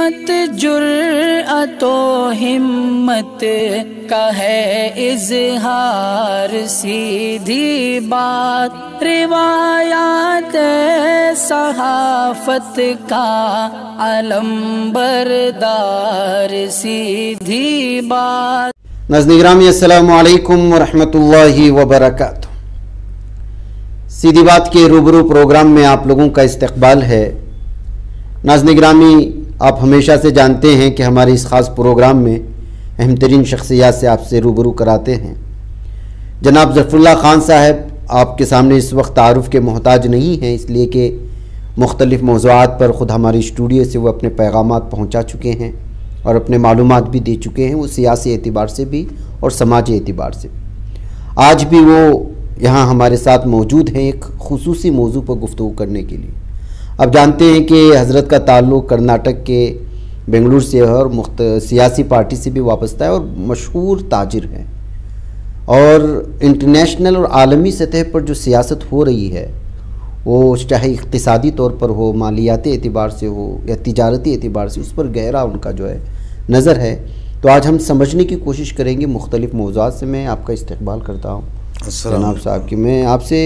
मत जुर्अतो हिम्मत का है इजहार, सीधी बात रिवायात सहाफत का अलम बरदार, सीधी बात। नाज़रीन गिरामी अस्सलामु अलैकुम व रहमतुल्लाहि व बरकातुहू। सीधी बात के रूबरू प्रोग्राम में आप लोगों का इस्तकबाल है। नाज़रीन गिरामी, आप हमेशा से जानते हैं कि हमारे इस ख़ास प्रोग्राम में अहम तरीन शख्सियत से आपसे रूबरू कराते हैं। जनाब ज़फ़रुल्लाह ख़ान साहब आपके सामने इस वक्त तारुफ़ के मोहताज नहीं हैं, इसलिए कि मुख्तलिफ़ मौज़ूआत पर ख़ुद हमारी स्टूडियो से वो अपने पैगामात पहुँचा चुके हैं और अपने मालूमात भी दे चुके हैं, वो सियासी एतबार से भी और समाजी एतबार से भी। आज भी वो यहाँ हमारे साथ मौजूद हैं एक खुसूसी मौजू पर गुफ्तगू करने के लिए। अब जानते हैं कि हज़रत का ताल्लुक़ कर्नाटक के बेंगलुरु से और सियासी पार्टी से भी वाबस्ता है और मशहूर ताजिर हैं, और इंटरनेशनल और आलमी सतह पर जो सियासत हो रही है वो चाहे इक़्तिसादी तौर पर हो, मालियाती एतबार से हो या तिजारती एतबार से, उस पर गहरा उनका जो है नज़र है। तो आज हम समझने की कोशिश करेंगे मुख्तलिफ़ मौज़ूआत से। मैं आपका इस्तकबाल करता हूँ जनाब साहब कि मैं आपसे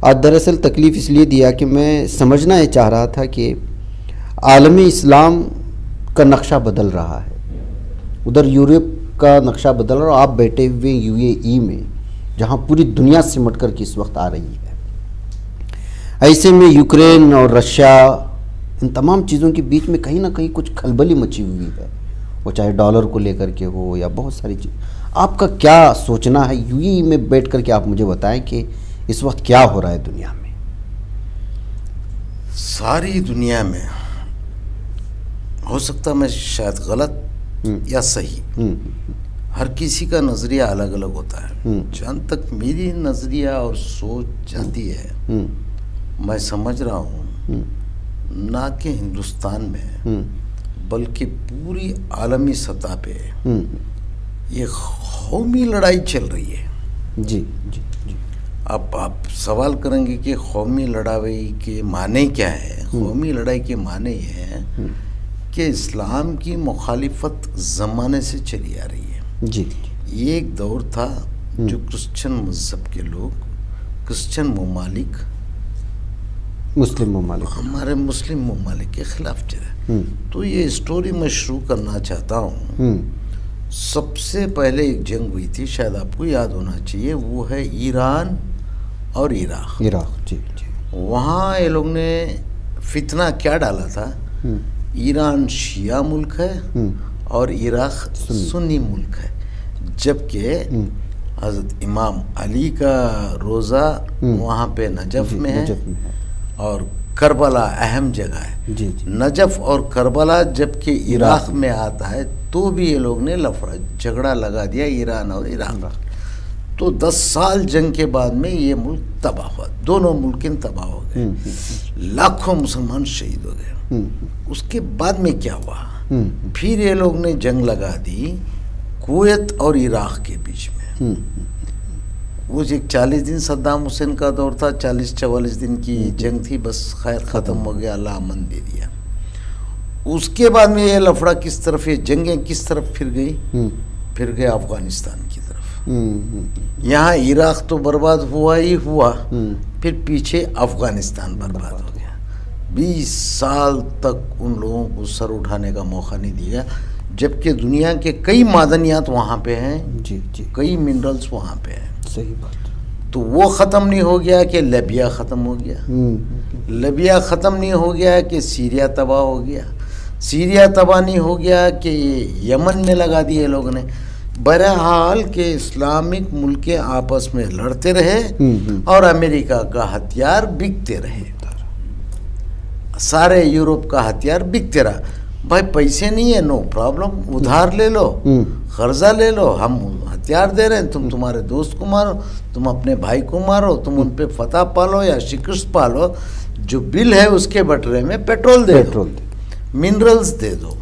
आज दरअसल तकलीफ़ इसलिए दिया कि मैं समझना ये चाह रहा था कि आलमी इस्लाम का नक्शा बदल रहा है, उधर यूरोप का नक्शा बदल रहा है, और आप बैठे हुए UAE में जहाँ पूरी दुनिया सिमट कर के इस वक्त आ रही है। ऐसे में यूक्रेन और रशिया, इन तमाम चीज़ों के बीच में कहीं ना कहीं कुछ खलबली मची हुई है, वो चाहे डॉलर को लेकर के हो या बहुत सारी चीज़। आपका क्या सोचना है UAE में बैठ कर के, आप मुझे बताएं कि इस वक्त क्या हो रहा है दुनिया में? सारी दुनिया में हो सकता मैं शायद गलत या सही, हर किसी का नज़रिया अलग अलग होता है। जहाँ तक मेरी नज़रिया और सोच जाती है, मैं समझ रहा हूँ ना कि हिंदुस्तान में बल्कि पूरी आलमी सतह पे ये कौमी लड़ाई चल रही है। जी जी जी। अब आप सवाल करेंगे कि कौमी लड़ाई के माने क्या है? कौमी लड़ाई के माने ये हैं कि इस्लाम की मुखालिफत ज़माने से चली आ रही है। जी। ये एक दौर था जो क्रिश्चियन मज़हब के लोग, क्रिश्चियन ममालिक, मुस्लिम ममालिक, हमारे मुस्लिम ममालिक के ख़िलाफ़ चले। तो ये स्टोरी मैं शुरू करना चाहता हूँ। सबसे पहले एक जंग हुई थी, शायद आपको याद होना चाहिए, वो है ईरान और इराक़। जी जी। वहाँ ये लोग ने फितना क्या डाला था, ईरान शिया मुल्क है और इराक़ सुन्नी मुल्क है, जबकि हज़रत इमाम अली का रोज़ा वहाँ पे नजफ़ में है और करबला अहम जगह है। जी जी। नजफ़ और करबला जबकि इराक़ में आता है, तो भी ये लोग ने लफड़ा झगड़ा लगा दिया ईरान और इराक़। तो 10 साल जंग के बाद में ये मुल्क तबाह हुआ, दोनों मुल्क तबाह हो गए, लाखों मुसलमान शहीद हो गए। उसके बाद में क्या हुआ, फिर ये लोग ने जंग लगा दी कुवैत और इराक़ के बीच में। वो एक 40 दिन सद्दाम हुसैन का दौर था, 40-44 दिन की जंग थी, बस खैर ख़त्म हो गया, अल्लाह अमन दे दिया। उसके बाद में ये लफड़ा किस तरफ, ये जंगें किस तरफ फिर गई, फिर गए अफ़गानिस्तान की तरफ। यहाँ इराक़ तो बर्बाद हुआ ही हुआ, फिर पीछे अफ़गानिस्तान बर्बाद हो गया। 20 साल तक उन लोगों को सर उठाने का मौका नहीं दिया, जबकि दुनिया के कई मादनियात वहाँ पे हैं। जी जी। कई मिनरल्स वहाँ पे हैं। सही बात। तो वो ख़त्म नहीं हो गया कि लीबिया ख़त्म हो गया, लीबिया ख़त्म नहीं हो गया कि सीरिया तबाह हो गया, सीरिया तबाह नहीं हो गया कि यमन में लगा दिए लोगों ने। बहरहाल के इस्लामिक मुल्क आपस में लड़ते रहे और अमेरिका का हथियार बिकते रहे, सारे यूरोप का हथियार बिकते रहा। भाई पैसे नहीं है, नो प्रॉब्लम, उधार ले लो, कर्जा ले लो, हम हथियार दे रहे हैं, तुम तुम्हारे दोस्त को मारो, तुम अपने भाई को मारो, तुम उन पे फतह पालो या शिकस्त पालो, जो बिल है उसके बटरे में पेट्रोल दे दो, मिनरल्स दे दो।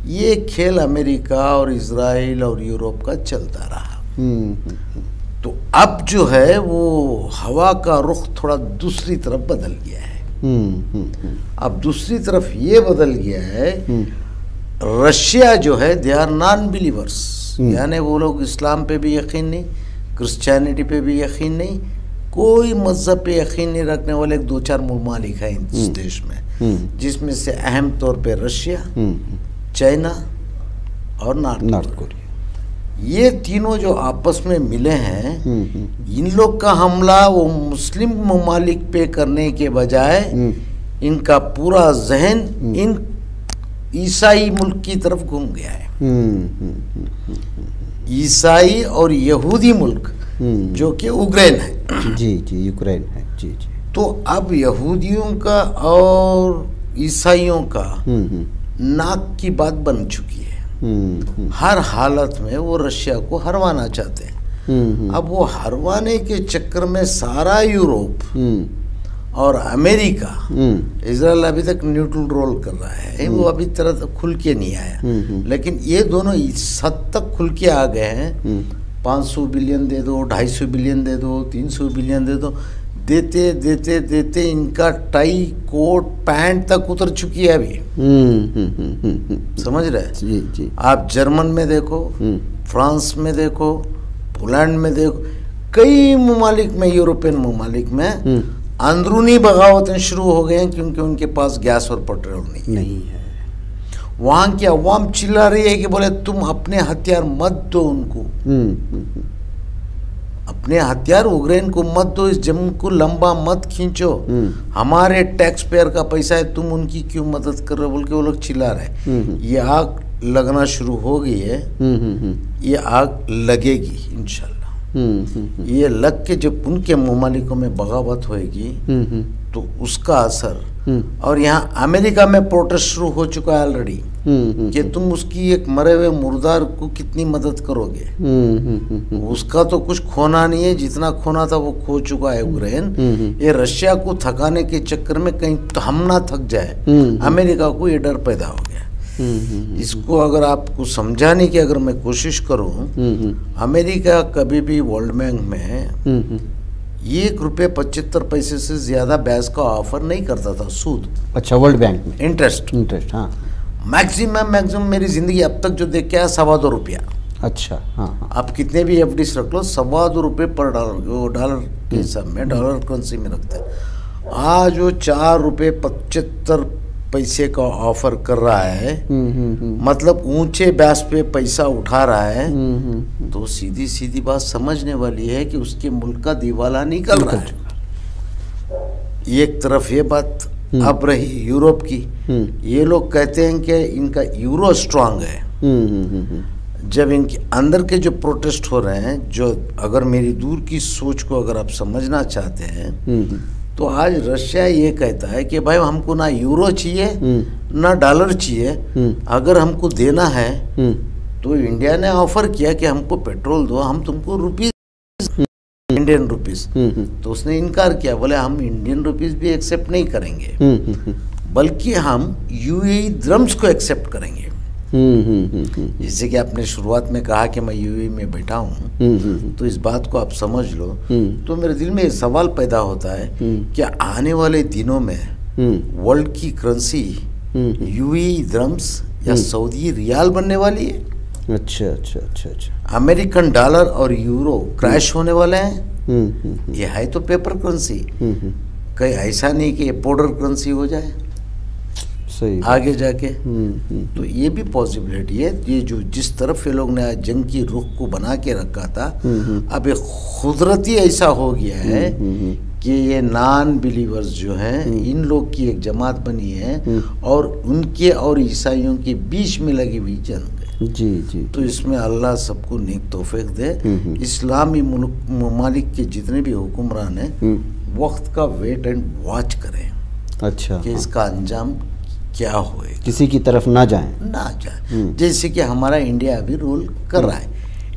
ये खेल अमेरिका और इजराइल और यूरोप का चलता रहा। तो अब जो है वो हवा का रुख थोड़ा दूसरी तरफ बदल गया है। अब दूसरी तरफ ये बदल गया है रशिया जो है दे आर नॉन बिलीवर्स, यानी वो लोग इस्लाम पे भी यकीन नहीं, क्रिश्चियनिटी पे भी यकीन नहीं, कोई मजहब पे यकीन नहीं रखने वाले 2-4 ममालिक हैं इस देश में, जिसमें से अहम तौर पे रशिया, चाइना और नॉर्थ कोरिया। ये तीनों जो आपस में मिले हैं, इन लोग का हमला वो मुस्लिम ममालिक पे करने के बजाय इनका पूरा जहन इन ईसाई मुल्क की तरफ घूम गया है। ईसाई और यहूदी मुल्क जो कि यूक्रेन है, जी जी यूक्रेन है, जी जी। तो अब यहूदियों का और ईसाइयों का नाक की बात बन चुकी है। हर हालत में वो रशिया को हरवाना चाहते हैं। अब वो हरवाने के चक्कर में सारा यूरोप और अमेरिका, इजराइल अभी तक न्यूट्रल रोल कर रहा है, वो अभी तरह तक खुल के नहीं आया, लेकिन ये दोनों इस हद तक खुल के आ गए हैं। 500 बिलियन दे दो, 250 बिलियन दे दो, 300 बिलियन दे दो, देते देते देते इनका टाई कोट पैंट तक उतर चुकी है अभी। समझ रहे? जी जी। आप जर्मन में देखो, फ्रांस में देखो, पोलैंड में देखो, कई ममालिक में, यूरोपियन ममालिक में अंदरूनी बगावतें शुरू हो गए हैं, क्योंकि उनके पास गैस और पेट्रोल नहीं है। वहां की अवाम चिल्ला रही है कि बोले तुम अपने हथियार मत दो उनको, अपने हथियार यूक्रेन को मत दो, इस जंग को लंबा मत खींचो, हमारे टैक्स पेयर का पैसा है, तुम उनकी क्यों मदद कर रहे हो, बोल के वो लोग चिल्ला रहे। ये आग लगना शुरू हो गई है, ये आग लगेगी इंशाल्लाह। ये लग के जब उनके ममालिकों में बगावत होएगी तो उसका असर, और यहाँ अमेरिका में प्रोटेस्ट शुरू हो चुका है ऑलरेडी कि तुम उसकी एक मरे हुए मुर्दार को कितनी मदद करोगे। उसका तो कुछ खोना नहीं है, जितना खोना था वो खो चुका है यूक्रेन। ये रशिया को थकाने के चक्कर में कहीं तो हम ना थक जाए, अमेरिका को ये डर पैदा हो गया। इसको अगर आपको समझाने की अगर मैं कोशिश करूं, अमेरिका कभी भी वर्ल्ड बैंक में ₹1.75 से ज्यादा ब्याज का ऑफर नहीं करता था, सूद। अच्छा, वर्ल्ड बैंक में इंटरेस्ट हाँ। मैक्सिमम मेरी जिंदगी अब तक जो देख के आया ₹2.25। अच्छा हाँ। आप कितने भी एफडीज रख लो, ₹2.25 पर डॉलर, वो डॉलर के हिसाब में, डॉलर करेंसी में रखते हैं। आज वो ₹4.75 का ऑफर कर रहा है, मतलब ऊंचे ब्याज पे पैसा उठा रहा है, तो सीधी सीधी बात समझने वाली है कि उसके मुल्क का दिवाला निकल रहा है। एक तरफ ये बात अब रही यूरोप की, ये लोग कहते हैं कि इनका यूरो स्ट्रांग है। जब इनके अंदर के जो प्रोटेस्ट हो रहे हैं, जो अगर मेरी दूर की सोच को अगर आप समझना चाहते हैं, तो आज रशिया ये कहता है कि भाई हमको ना यूरो चाहिए ना डॉलर चाहिए, अगर हमको देना है तो इंडिया ने ऑफर किया कि हमको पेट्रोल दो, हम तुमको रुपीस, इंडियन रुपीस, तो उसने इनकार किया, बोले हम इंडियन रुपीस भी एक्सेप्ट नहीं करेंगे, बल्कि हम यूएई द्रम्स को एक्सेप्ट करेंगे। जैसे कि आपने शुरुआत में कहा कि मैं यूएई में बैठा हूँ, तो इस बात को आप समझ लो, तो मेरे दिल में ये सवाल पैदा होता है कि आने वाले दिनों में वर्ल्ड की करेंसी यूएई द्रम्स या सऊदी रियाल बनने वाली है। अच्छा अच्छा अच्छा अच्छा। अमेरिकन डॉलर और यूरो क्रैश होने वाले हैं। ये है तो पेपर करेंसी, कहीं ऐसा नहीं कि पाउडर करेंसी हो जाए सही आगे जाके। तो ये भी पॉसिबिलिटी है। ये जो जिस तरफ ये लोग ने जंग की रुख को बना के रखा था, अब ये खुदरती ऐसा हो गया है कि ये नॉन बिलीवर्स जो हैं, इन लोग की एक जमात बनी है और उनके और ईसाइयों के बीच में लगी हुई जंग है। जी जी। तो इसमें अल्लाह सबको नेक तौफीक दे। इस्लामी मुल्क ममालिक के जितने भी हुक्मरान हैं, वक्त का वेट एंड वॉच करें। अच्छा, कि इसका अंजाम क्या होए, किसी की तरफ ना जाए। जैसे कि हमारा इंडिया अभी रोल कर रहा है।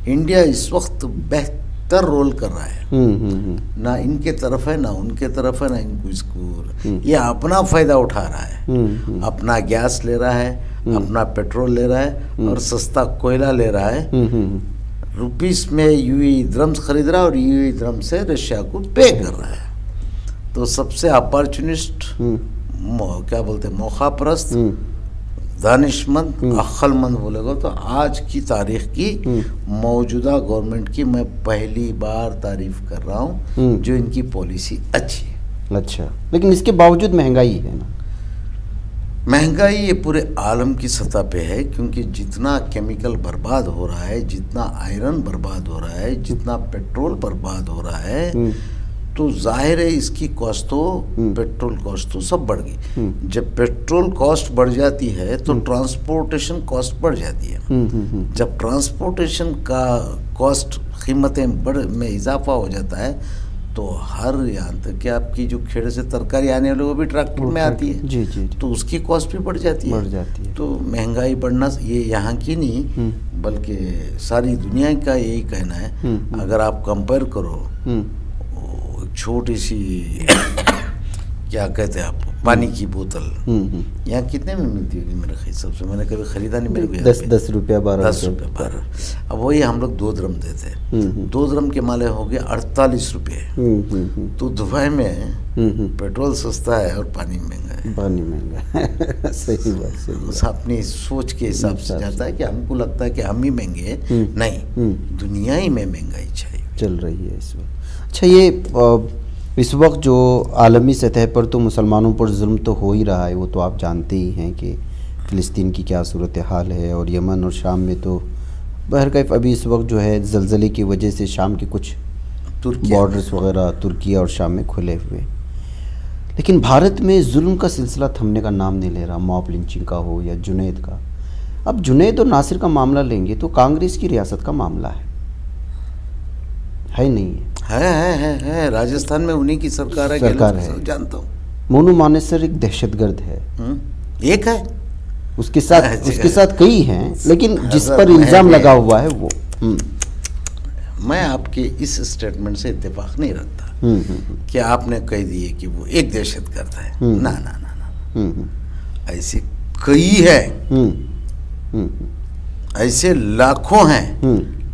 इंडिया इस वक्त बेहतर रोल कर रहा है, ना इनके तरफ है ना उनके तरफ है, ना इनको इसको, ये अपना फायदा उठा रहा है, अपना गैस ले रहा है, अपना पेट्रोल ले रहा है और सस्ता कोयला ले रहा है। रुपीस में यूएई द्रम्स खरीद रहा है और यूएई द्रम से रशिया को पे कर रहा है। तो सबसे अपॉर्चुनिस्ट, क्या बोलते हैं, मौका परस्त, दानिशमंद अक्लमंद बोलेगा तो आज की तारीख की मौजूदा गवर्नमेंट की मैं पहली बार तारीफ कर रहा हूँ जो इनकी पॉलिसी अच्छी है। अच्छा, लेकिन इसके बावजूद महंगाई है ना? महंगाई ये पूरे आलम की सतह पे है, क्योंकि जितना केमिकल बर्बाद हो रहा है, जितना आयरन बर्बाद हो रहा है, जितना पेट्रोल बर्बाद हो रहा है, तो जाहिर है इसकी कॉस्ट तो पेट्रोल कॉस्ट तो सब बढ़ गई। जब पेट्रोल कॉस्ट बढ़ जाती है तो ट्रांसपोर्टेशन कॉस्ट बढ़ जाती है। जब ट्रांसपोर्टेशन का कॉस्ट कीमतें में इजाफा हो जाता है तो हर यहाँ तक कि आपकी जो खेड़े से तरकारी आने वाले वो भी ट्रैक्टर में आती है। जी जी। तो उसकी कॉस्ट भी बढ़ जाती है। तो महंगाई बढ़ना ये यहाँ की नहीं बल्कि सारी दुनिया का यही कहना है। अगर आप कंपेयर करो छोटी सी क्या कहते हैं आप पानी की बोतल यहाँ कितने में मिलती होगी मेरे हिसाब से, मैंने कभी खरीदा नहीं, मेरे को 10 रुपया 12। अब वही हम लोग 2 द्रम देते हैं, 2 द्रम के माले हो गए 48 रुपये। तो दुबई में पेट्रोल सस्ता है और पानी महंगा है। पानी महंगा है। सही बात, सही बात। अपनी सोच के हिसाब से जाता है कि हमको लगता है कि हम ही महंगे हैं, नहीं दुनिया ही में महंगाई चल रही है इस वक्त। अच्छा, ये इस वक्त जो आलमी सतह पर तो मुसलमानों पर जुल्म तो हो ही रहा है, वो तो आप जानते ही हैं कि फ़िलिस्तीन की क्या सूरत हाल है, और यमन और शाम में तो बहरकैफ अभी इस वक्त जो है ज़लज़ले की वजह से शाम के कुछ बॉर्डर्स वगैरह तुर्किया और शाम में खुले हुए। लेकिन भारत में जुल्म का सिलसिला थमने का नाम नहीं ले रहा, मॉब लिंचिंग का हो या जुनैद का। अब जुनैद और नासिर का मामला लेंगे तो कांग्रेस की रियासत का मामला है नहीं है। राजस्थान में उन्हीं की सरकार है, जानता हूँ। मोनू मानेसर एक दहशतगर्द है, एक है, उसके साथ कई हैं, लेकिन जिस पर इल्जाम लगा हुआ है वो। मैं आपके इस स्टेटमेंट से इत्तेफाक नहीं रखता कि आपने कह दिए कि वो एक दहशतगर्द है। ना ना ना ना, ऐसे कई है, ऐसे लाखों हैं,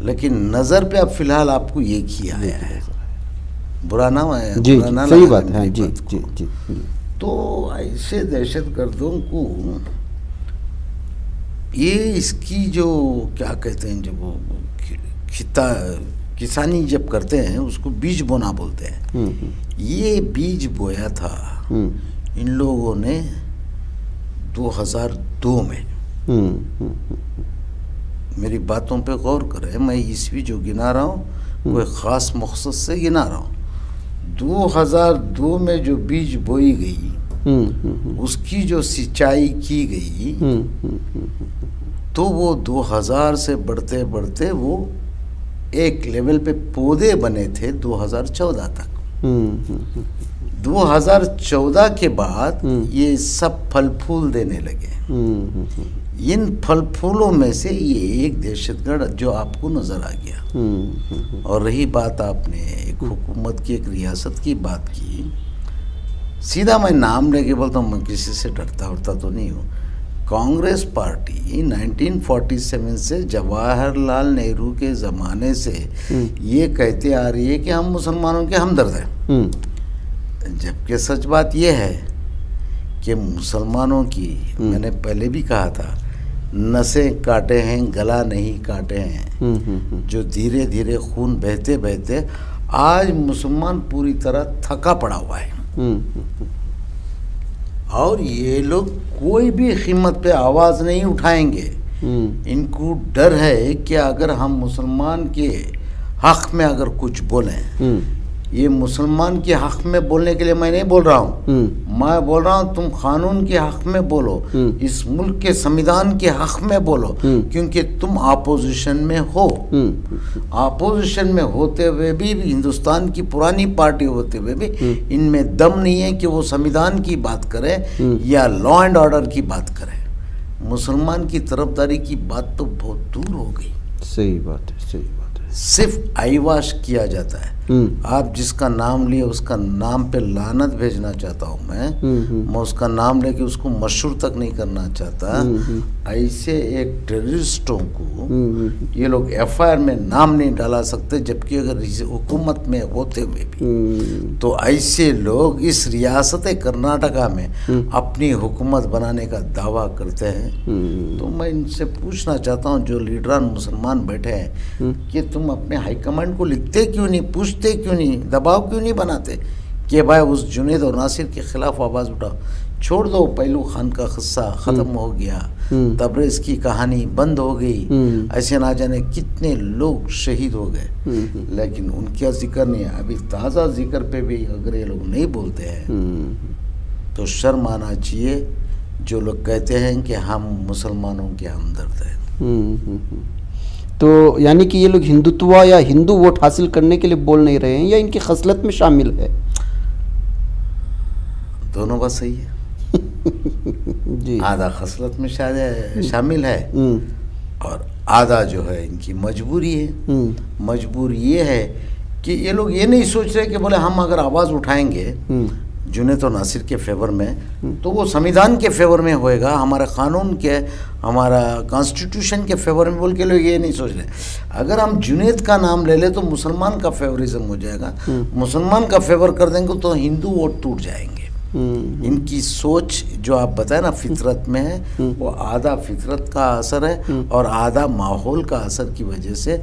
लेकिन नजर पे अब फिलहाल आपको एक ही आया है। बुरा ना आया, जी, सही बात है। जी जी जी। तो ऐसे दहशतगर्दों को ये इसकी जो क्या कहते हैं, जब वो किसानी जब करते हैं उसको बीज बोना बोलते हैं। ये बीज बोया था इन लोगों ने 2002 में। मेरी बातों पे गौर करें, मैं ईस्वी जो गिना रहा हूँ कोई ख़ास मकसद से गिना रहा हूँ। 2002 में जो बीज बोई गई उसकी जो सिंचाई की गई तो वो 2000 से बढ़ते बढ़ते वो एक लेवल पे पौधे बने थे 2014 तक। 2014 के बाद ये सब फल फूल देने लगे। इन फल फूलों में से ये एक दहशतगर्द जो आपको नजर आ गया। और रही बात आपने एक हुकूमत की, एक रियासत की बात की, सीधा मैं नाम लेके बोलता हूँ, मैं किसी से डरता उड़ता तो नहीं हूँ। कांग्रेस पार्टी 1947 से जवाहरलाल नेहरू के ज़माने से ये कहते आ रही है कि हम मुसलमानों के हमदर्द हैं, जबकि सच बात यह है कि मुसलमानों की, मैंने पहले भी कहा था, नसें काटे हैं गला नहीं काटे हैं। जो धीरे धीरे खून बहते बहते आज मुसलमान पूरी तरह थका पड़ा हुआ है। और ये लोग कोई भी कीमत पे आवाज़ नहीं उठाएंगे। इनको डर है कि अगर हम मुसलमान के हक में अगर कुछ बोलें, ये मुसलमान के हक में बोलने के लिए मैं नहीं बोल रहा हूँ, मैं बोल रहा हूँ तुम कानून के हक में बोलो, इस मुल्क के संविधान के हक में बोलो, क्योंकि तुम अपोजिशन में हो। अपोजिशन में होते हुए भी हिंदुस्तान की पुरानी पार्टी होते हुए भी इनमें दम नहीं है कि वो संविधान की बात करें या लॉ एंड ऑर्डर की बात करें। मुसलमान की तरफदारी की बात तो बहुत दूर हो गई। सही बात है, सही बात है। सिर्फ आईवाश किया जाता है। आप जिसका नाम लिए उसका नाम पे लानत भेजना चाहता हूँ मैं उसका नाम लेके उसको मशहूर तक नहीं करना चाहता। ऐसे एक टेररिस्टों को ये लोग एफआईआर में नाम नहीं डाला सकते, जबकि अगर हुकूमत में होते हुए भी तो ऐसे लोग इस रियासत कर्नाटका में अपनी हुकूमत बनाने का दावा करते हैं। तो मैं इनसे पूछना चाहता हूँ जो लीडरान मुसलमान बैठे हैं कि तुम अपने हाईकमांड को लिखते क्यों नहीं, पूछते क्यों नहीं, दबाव क्यों नहीं बनाते कि भाई उस जुनैद और नासिर के खिलाफ आवाज़ उठाओ। छोड़ दो, पहलू खान का किस्सा ख़त्म हो गया, तबरेज़ की कहानी बंद हो गई, ऐसे ना जाने कितने लोग शहीद हो गए, लेकिन उनका जिक्र नहीं है। अभी ताज़ा जिक्र पे भी अगर ये लोग नहीं बोलते हैं तो शर्म आना चाहिए जो लोग कहते हैं कि हम मुसलमानों के हमदर्द हैं। तो यानी कि ये लोग हिंदुत्व या हिंदू वोट हासिल करने के लिए बोल नहीं रहे हैं या इनकी खसलत में शामिल है? दोनों बात सही है। जी। आधा खसलत में शामिल है और आधा जो है इनकी मजबूरी है। मजबूरी ये है कि ये लोग ये नहीं सोच रहे कि बोले हम अगर आवाज़ उठाएंगे जुनैद और नासिर के फेवर में तो वो संविधान के फेवर में होएगा, हमारे कानून के, हमारा कॉन्स्टिट्यूशन के फेवर में, बोल के लोग ये नहीं सोच रहे। अगर हम जुनैद का नाम ले ले तो मुसलमान का फेवरिज्म हो जाएगा, मुसलमान का फेवर कर देंगे तो हिंदू वोट टूट जाएंगे। इनकी सोच जो आप बताए ना फितरत में है, वो आधा फितरत का असर है और आधा माहौल का असर की वजह से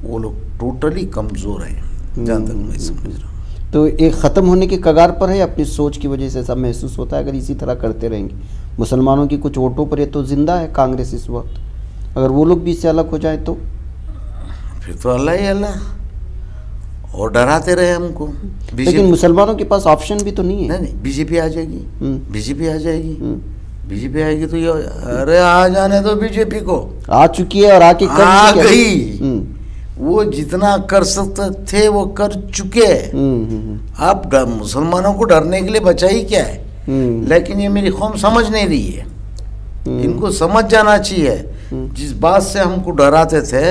वो लोग टोटली कमज़ोर हैं, जहाँ तक मैं समझ रहा हूँ। तो एक ख़त्म होने के कगार पर है अपनी सोच की वजह से, ऐसा महसूस होता है। अगर इसी तरह करते रहेंगे मुसलमानों की कुछ वोटों पर, ये तो जिंदा है कांग्रेस इस वक्त, अगर वो लोग भी इससे अलग हो जाए तो फिर तो अल्लाह ही अल्लाह, और डराते रहे हमको। लेकिन मुसलमानों के पास ऑप्शन भी तो नहीं है। नहीं, बीजेपी आ जाएगी, बीजेपी आ जाएगी, बीजेपी आएगी तो ये अरे आ जाने दो, बीजेपी को आ चुकी है और आके आ गई। वो जितना कर सकते थे वो कर चुके। आप मुसलमानों को डरने के लिए बचा ही क्या है, लेकिन ये मेरी कौम समझ नहीं रही है। इनको समझ जाना चाहिए, जिस बात से हमको डराते थे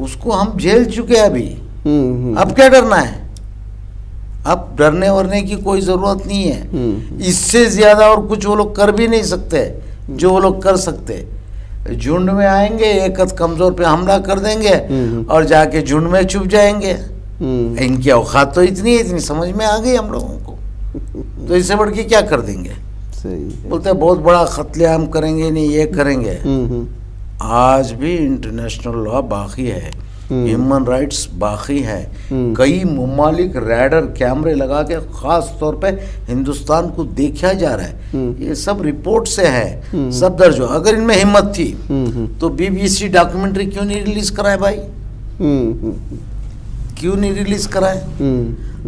उसको हम झेल चुके हैं अभी। अब क्या डरना है? अब डरने वरने की कोई जरूरत नहीं है। इससे ज्यादा और कुछ वो लोग कर भी नहीं सकते जो वो लोग कर सकते। झुंड में आएंगे, एक कमजोर पे हमला कर देंगे और जाके झुंड में छुप जाएंगे। इनकी औकात तो इतनी है, इतनी समझ में आ गई हम लोगों को, तो इससे बढ़ के क्या कर देंगे। बोलते बहुत बड़ा कत्लेआम करेंगे, नहीं ये करेंगे। आज भी इंटरनेशनल लॉ बाकी है, ह्यूमन राइट्स बाकी है। कई ममालिक रैडर कैमरे लगा के खास तौर पे हिंदुस्तान को देखा जा रहा है। ये सब रिपोर्ट से है, सब दर्ज हो। अगर इनमें हिम्मत थी तो बीबीसी डॉक्यूमेंट्री क्यों नहीं रिलीज कराए भाई, क्यों नहीं रिलीज कराए?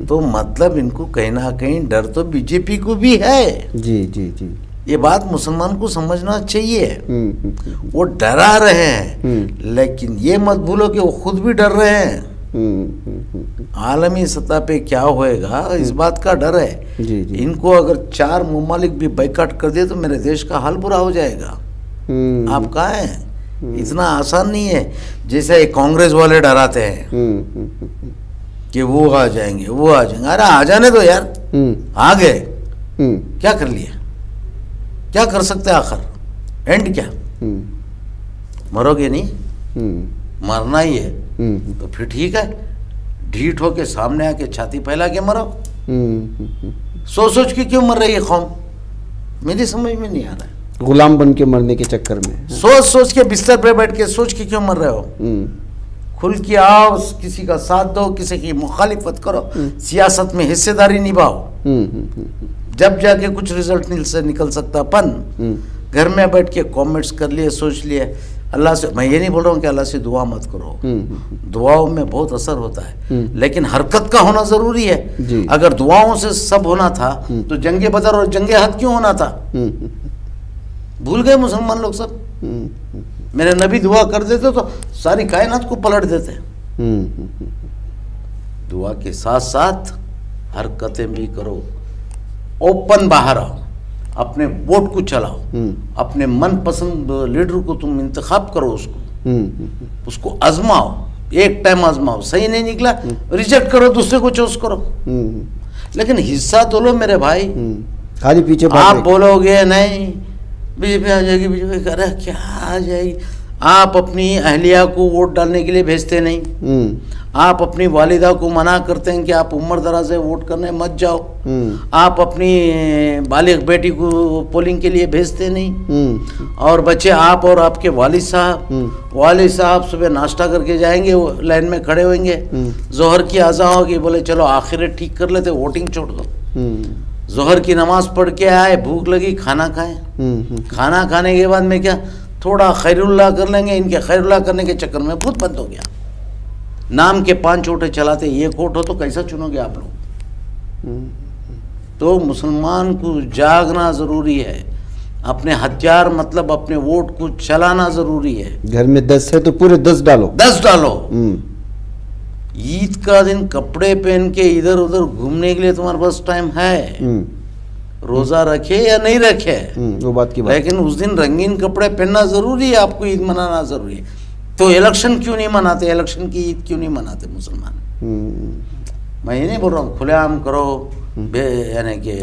तो मतलब इनको कहीं ना कहीं डर तो बीजेपी को भी है। जी जी जी, ये बात मुसलमान को समझना चाहिए। वो डरा रहे हैं, लेकिन ये मत भूलो कि वो खुद भी डर रहे हैं। आलमी सतह पे क्या होएगा इस बात का डर है। जी जी। इनको अगर 4 ममालिक भी बाइकाट कर दिए तो मेरे देश का हाल बुरा हो जाएगा। आप कहाँ हैं? इतना आसान नहीं है जैसे ये कांग्रेस वाले डराते हैं कि वो आ जाएंगे, वो आ जाएंगे। अरे आ जाने दो यार, आ गए, क्या कर लिया, क्या कर सकते हैं आखिर? एंड क्या? मरोगे नहीं, मरना ही है तो फिर ठीक है, ढीठ होके सामने आके छाती फैला के मरो। सोच सोच के क्यों मर रही है कौम, मेरी समझ में नहीं आ रहा है। गुलाम बन के मरने के चक्कर में सोच सोच के बिस्तर पे बैठ के सोच के क्यों मर रहे हो? खुल के आओ, किसी का साथ दो, किसी की मुखालिफत करो, सियासत में हिस्सेदारी निभाओ, जब जाके कुछ रिजल्ट निकल सकता। घर में बैठ के कमेंट्स कर लिए, सोच लिए। अल्लाह से, मैं ये नहीं बोल रहा हूँ कि अल्लाह से दुआ मत करो, दुआओं में बहुत असर होता है, लेकिन हरकत का होना जरूरी है। अगर दुआओं से सब होना था तो जंगे बदर और जंगे हद क्यों होना था? भूल गए मुसलमान लोग सब। मेरे नबी दुआ कर देते तो सारी कायनात को पलट देते। दुआ के साथ साथ हरकतें भी करो, ओपन बाहर आओ, अपने वोट को चलाओ, अपने मनपसंद लीडर को तुम इंतखाब करो, उसको आजमाओ, एक टाइम आजमाओ, सही नहीं निकला रिजेक्ट करो, दूसरे को चूज करो। लेकिन हिस्सा तो लो मेरे भाई। खाली पीछे आप बोलोगे नहीं बीजेपी आ जाएगी, बीजेपी अरे क्या आ जाएगी। आप अपनी अहलिया को वोट डालने के लिए भेजते नहीं, आप अपनी वालिदा को मना करते हैं कि आप उम्र दराज से वोट करने मत जाओ, आप अपनी बालिग बेटी को पोलिंग के लिए भेजते नहीं, और बच्चे आप और आपके वालिद साहब सुबह नाश्ता करके जाएंगे, वो लाइन में खड़े होंगे, जोहर की अज़ान होगी, बोले चलो आखिर ठीक कर लेते, वोटिंग छोड़ दो। जोहर की नमाज पढ़ के आए, भूख लगी, खाना खाएं, खाना खाने के बाद में क्या थोड़ा खैरुल्लाह कर लेंगे, इनके खैरुल्लाह करने के चक्कर में भूत बंद हो गया। नाम के 5 वोट चलाते, 1 वोट हो तो कैसा चुनोगे आप लोग। तो मुसलमान को जागना ज़रूरी है, अपने हथियार मतलब अपने वोट को चलाना ज़रूरी है। घर में 10 है तो पूरे 10 डालो, 10 डालो। ईद का दिन कपड़े पहन के इधर उधर घूमने के लिए तुम्हारे पास टाइम है, रोजा रखे या नहीं रखे वो बात की बात, लेकिन उस दिन रंगीन कपड़े पहनना जरूरी है, आपको ईद मनाना जरूरी है। तो इलेक्शन क्यों नहीं मनाते, इलेक्शन की ईद क्यों नहीं मनाते मुसलमान। मैं ये नहीं बोल रहा हूँ खुलेआम करो, यानी कि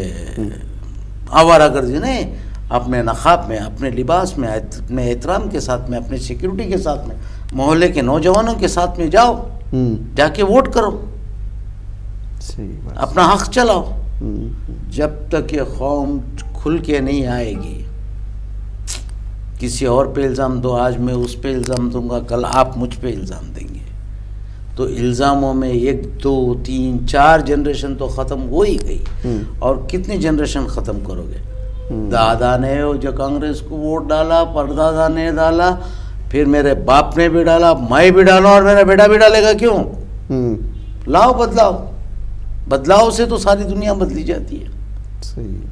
आवारागर्दी नहीं, अपने नकाब में, अपने लिबास में, अपने एहतराम के साथ में, अपने सिक्योरिटी के साथ में, मोहल्ले के नौजवानों के साथ में जाओ, जाके वोट करो, अपना हक चलाओ। जब तक ये कौम खुल के नहीं आएगी, किसी और पे इल्ज़ाम दो, आज मैं उस पे इल्ज़ाम दूंगा, कल आप मुझ पे इल्ज़ाम देंगे, तो इल्ज़ामों में 1 2 3 4 जनरेशन तो ख़त्म हो ही गई। और कितनी जनरेशन ख़त्म करोगे। दादा ने जो कांग्रेस को वोट डाला, परदादा ने डाला, फिर मेरे बाप ने भी डाला, मैं भी डाला और मेरा बेटा भी डालेगा, क्यों। लाओ बदलाव, बदलाव से तो सारी दुनिया बदली जाती है। सही।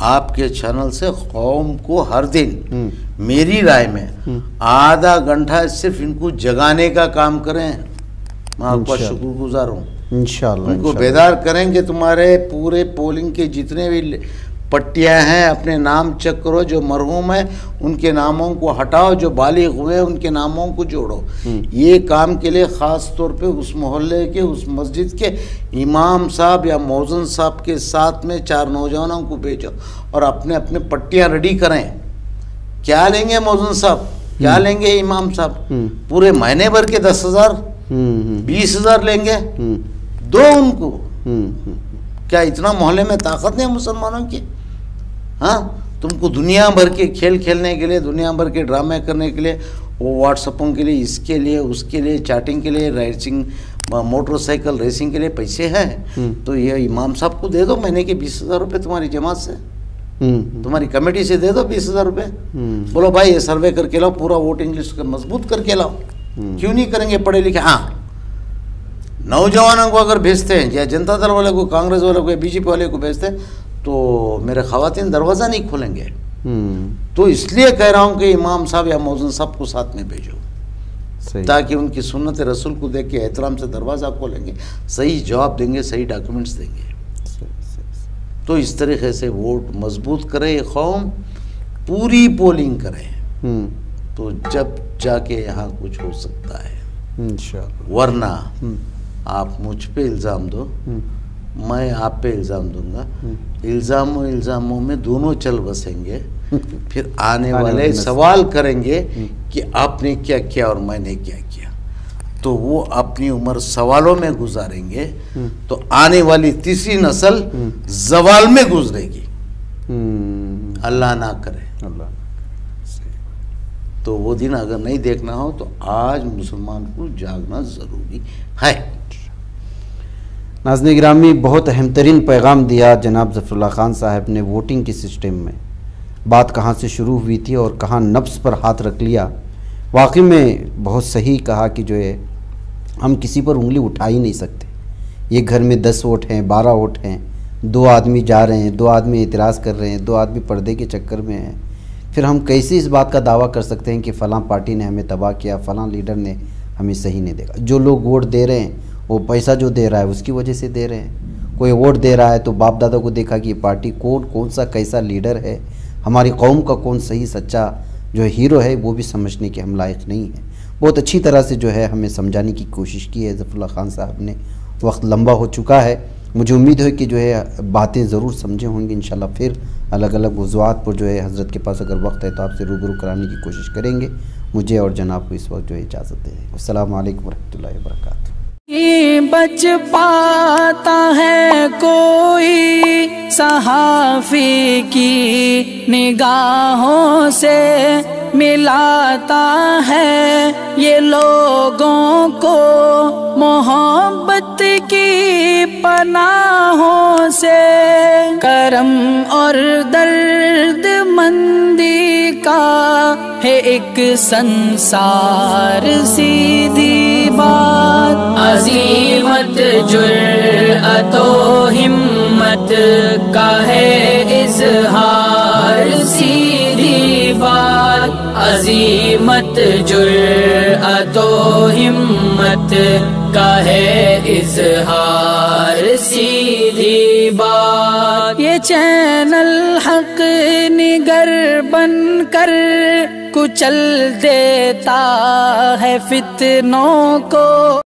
आपके चैनल से कौम को हर दिन मेरी राय में आधा घंटा सिर्फ इनको जगाने का काम करें, मैं आपका शुक्रगुजार हूँ। इंशाअल्लाह उनको बेदार करेंगे। तुम्हारे पूरे पोलिंग के जितने भी पट्टियाँ हैं अपने नाम चेक करो, जो मरहूम है उनके नामों को हटाओ, जो बालिग हुए उनके नामों को जोड़ो। ये काम के लिए ख़ास तौर पे उस मोहल्ले के, उस मस्जिद के इमाम साहब या मौज़िन साहब के साथ में 4 नौजवानों को भेजो और अपने अपने पट्टियाँ रेडी करें। क्या लेंगे मौज़िन साहब, क्या लेंगे इमाम साहब, पूरे महीने भर के 10,000 20,000 लेंगे, दो उनको। क्या इतना मोहल्ले में ताकत नहीं है मुसलमानों की। हाँ, तुमको दुनिया भर के खेल खेलने के लिए, दुनिया भर के ड्रामे करने के लिए, वो व्हाट्सअपों के लिए, इसके लिए, उसके लिए, चैटिंग के लिए, रेसिंग, मोटरसाइकिल रेसिंग के लिए पैसे हैं, तो ये इमाम साहब को दे दो महीने के 20,000 रुपये तुम्हारी जमात से, तुम्हारी कमेटी से दे दो 20,000 रुपये। बोलो भाई ये सर्वे करके लाओ, पूरा वोटिंग लिस्ट मजबूत करके लाओ। क्यों नहीं करेंगे पढ़े लिखे। हाँ, नौजवानों को अगर भेजते हैं, या जनता दल वाले को, कांग्रेस वाले को, बीजेपी वाले को भेजते हैं, तो मेरे ख़वातीन दरवाज़ा नहीं खोलेंगे। तो इसलिए कह रहा हूँ कि इमाम साहब या मौज़िन साहब को साथ में भेजो, ताकि उनकी सुन्नत रसूल को देख के एहतराम से दरवाज़ा खोलेंगे, सही जवाब देंगे, सही डॉक्यूमेंट्स देंगे। तो इस तरीके से वोट मजबूत करे कौम, पूरी पोलिंग करे, तो जब जाके यहाँ कुछ हो सकता है इंशाअल्लाह। वरना आप मुझ पे इल्ज़ाम दो, मैं आप पे इल्ज़ाम दूंगा, इल्ज़ामों में दोनों चल बसेंगे, फिर आने वाले सवाल करेंगे कि आपने क्या किया और मैंने क्या किया, तो वो अपनी उम्र सवालों में गुजारेंगे, तो आने वाली तीसरी नस्ल जवाल में गुजरेगी। अल्लाह ना करे। तो वो दिन अगर नहीं देखना हो तो आज मुसलमान को जागना ज़रूरी है। नाज़रीन गिरामी, बहुत अहम तरीन पैगाम दिया जनाब ज़फ़रुल्लाह खान साहब ने वोटिंग के सिस्टम में। बात कहाँ से शुरू हुई थी और कहाँ नफ्स पर हाथ रख लिया। वाकई में बहुत सही कहा कि जो है हम किसी पर उंगली उठा ही नहीं सकते। ये घर में 10 वोट हैं, 12 वोट हैं, 2 आदमी जा रहे हैं, 2 आदमी एतराज़ कर रहे हैं, 2 आदमी पर्दे के चक्कर में हैं, फिर हम कैसे इस बात का दावा कर सकते हैं कि फ़लाँ पार्टी ने हमें तबाह किया, फ़लाँ लीडर ने हमें सही नहीं देखा। जो लोग वोट दे रहे हैं वो पैसा जो दे रहा है उसकी वजह से दे रहे हैं। कोई वोट दे रहा है तो बाप दादा को देखा कि ये पार्टी कौन सा कैसा लीडर है, हमारी कौम का कौन सही सच्चा जो हीरो है वो भी समझने के हम लायक नहीं है। बहुत अच्छी तरह से जो है हमें समझाने की कोशिश की है ज़फ़रुल्लाह ख़ान साहब ने। वक्त लंबा हो चुका है, मुझे उम्मीद है कि जो है बातें ज़रूर समझे होंगे। इंशाल्लाह फिर अलग अलग मौज़ूआत पर जो है हज़रत के पास अगर वक्त है तो आपसे रूबरू कराने की कोशिश करेंगे। मुझे और जनाब को इस वक्त जो है इजाज़त दे दें। अस्सलामु अलैकुम वरहमतुल्लाहि वबरकातुहू। बच पाता है कोई सहाफ़ी की निगाहों से, मिलाता है ये लोगों को मोहब्बत की पनाहों से। करम और दर्द मंदी का है एक संसार, सीधी बात अज़ीमत जुर्अतो हिम्मत का है इज़हार, सीधी बात अज़ीमत जुर्अतो हिम्मत का है इज़हार, सीधी बात। ये चैनल हक निगर बनकर कुचल देता है फितनों को।